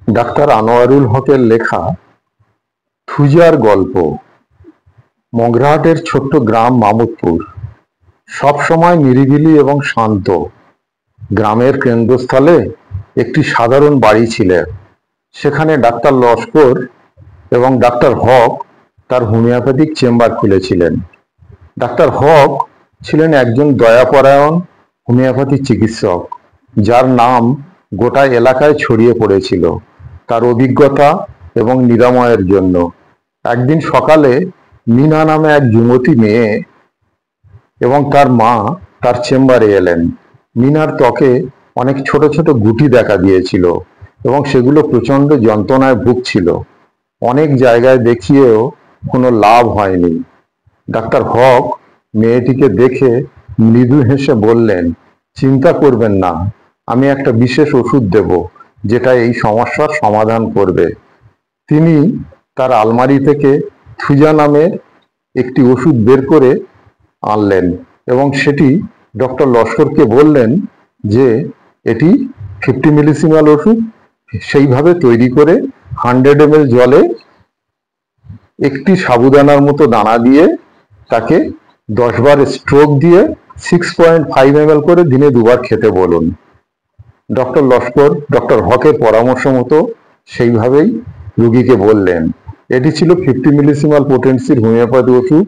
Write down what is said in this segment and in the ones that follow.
Doctor Anwarul হকের লেখা থুজার গল্প। মগরাহাটের ছোট্ট গ্রাম মামুদপুর সবসময় নিরিবিলি এবং শান্ত। গ্রামের কেন্দ্রস্থলে একটি সাধারণ বাড়ি ছিল। সেখানে ডাক্তার লস্কর এবং ডাক্তার হক তার হোমিওপ্যাথিক চেম্বার খুলেছিলেন। ডাক্তার হক ছিলেন একজন দয়াপরায়ণ হোমিওপ্যাথি চিকিৎসক, যার নাম গোটা এলাকায় ছড়িয়ে পড়েছিল তার অভিজ্ঞতা এবং নিরাময়ের জন্য। একদিন সকালে মিনা নামে এক যুবতী মেয়ে এবং তার মা তার চেম্বারে এলেন। মিনার ত্বকে অনেক ছোট ছোট গুটি দেখা দিয়েছিল এবং সেগুলো প্রচন্ড যন্ত্রণায় ভুগছিল। অনেক জায়গায় দেখিয়েও কোনো লাভ হয়নি। ডাক্তার হক মেয়েটিকে দেখে মৃদু হেসে বললেন, চিন্তা করবেন না, আমি একটা বিশেষ ওষুধ দেব যেটা এই সমস্যার সমাধান করবে। তিনি তার আলমারি থেকে থুজা নামের একটি ওষুধ বের করে আনলেন এবং সেটি ডক্টর লস্করকে বললেন যে এটি 50 মিলিসিমাল ওষুধ। সেইভাবে তৈরি করে 100 ml জলে একটি সাবুদানার মতো দানা দিয়ে তাকে 10 বার স্ট্রোক দিয়ে 6.5 ml করে দিনে 2 বার খেতে বলুন। ডক্টর লস্কর ডক্টর হকের পরামর্শ মতো সেইভাবেই রুগীকে বললেন। এটি ছিল 50 মিলিসিমাল পোটেন্সির হোমিওপ্যাথি ওষুধ,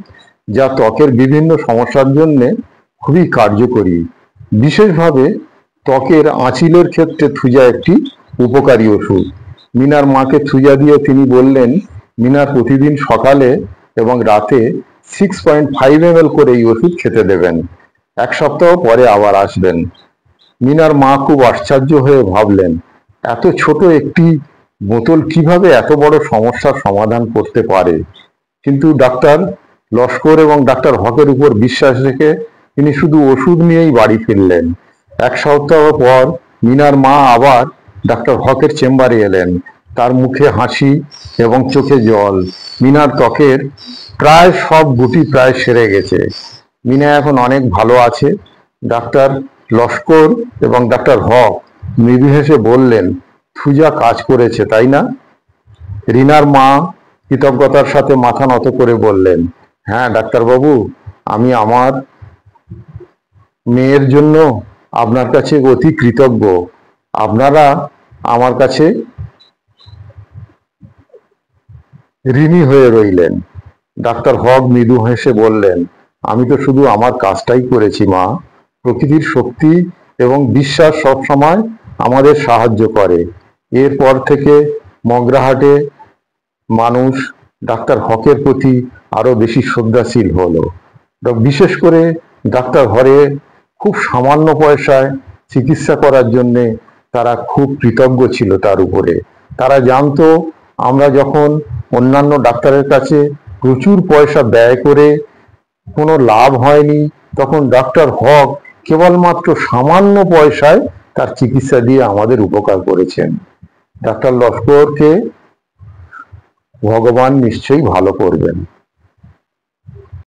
যা ত্বকের বিভিন্ন সমস্যার জন্য খুবই কার্যকরী। বিশেষভাবে ত্বকের আঁচিলের ক্ষেত্রে থুজা একটি উপকারী ওষুধ। মিনার মাকে থুজা দিয়ে তিনি বললেন, মিনার প্রতিদিন সকালে এবং রাতে 6.5 ml করে এই ওষুধ খেতে দেবেন। 1 সপ্তাহ পরে আবার আসবেন। মিনার মা খুব আশ্চর্য হয়ে ভাবলেন, এত ছোট একটি বোতল কিভাবে এত বড় সমস্যার সমাধান করতে পারে। কিন্তু ডাক্তার লস্কর এবং ডাক্তার হকের উপর বিশ্বাস রেখে তিনি শুধু ওষুধ নিয়েই বাড়ি ফিরলেন। 1 সপ্তাহ পর মিনার মা আবার ডাক্তার হকের চেম্বারে এলেন। তার মুখে হাসি এবং চোখে জল। মিনার ত্বকের প্রায় সব গুটি প্রায় সেরে গেছে। মিনা এখন অনেক ভালো আছে। ডাক্তার লস্কর এবং ডাক্তার হক মৃদু হেসে বললেন, থুজা কাজ করেছে, তাই না? রিনার মা কৃতজ্ঞতার সাথে মাথা নত করে বললেন, হ্যাঁ ডাক্তারবাবু, আমি আমার মেয়ের জন্য আপনার কাছে অতি কৃতজ্ঞ। আপনারা আমার কাছে ঋণী হয়ে রইলেন। ডাক্তার হক মৃদু হেসে বললেন, আমি তো শুধু আমার কাজটাই করেছি মা। প্রকৃতির শক্তি এবং বিশ্বাস সবসময় আমাদের সাহায্য করে। এরপর থেকে মগরাহাটে মানুষ ডাক্তার হকের প্রতি আরো বেশি শ্রদ্ধাশীল হলো। বিশেষ করে ডাক্তার হরে খুব সামান্য পয়সায় চিকিৎসা করার জন্য তারা খুব কৃতজ্ঞ ছিল তার উপরে। তারা জানতো আমরা যখন অন্যান্য ডাক্তারের কাছে প্রচুর পয়সা ব্যয় করে কোনো লাভ হয়নি, তখন ডাক্তার হক কেবলমাত্র সামান্য পয়সায় তার চিকিৎসা দিয়ে আমাদের উপকার করেছেন। ডাক্তার লস্করকে ভগবান নিশ্চয়ই ভালো করবেন।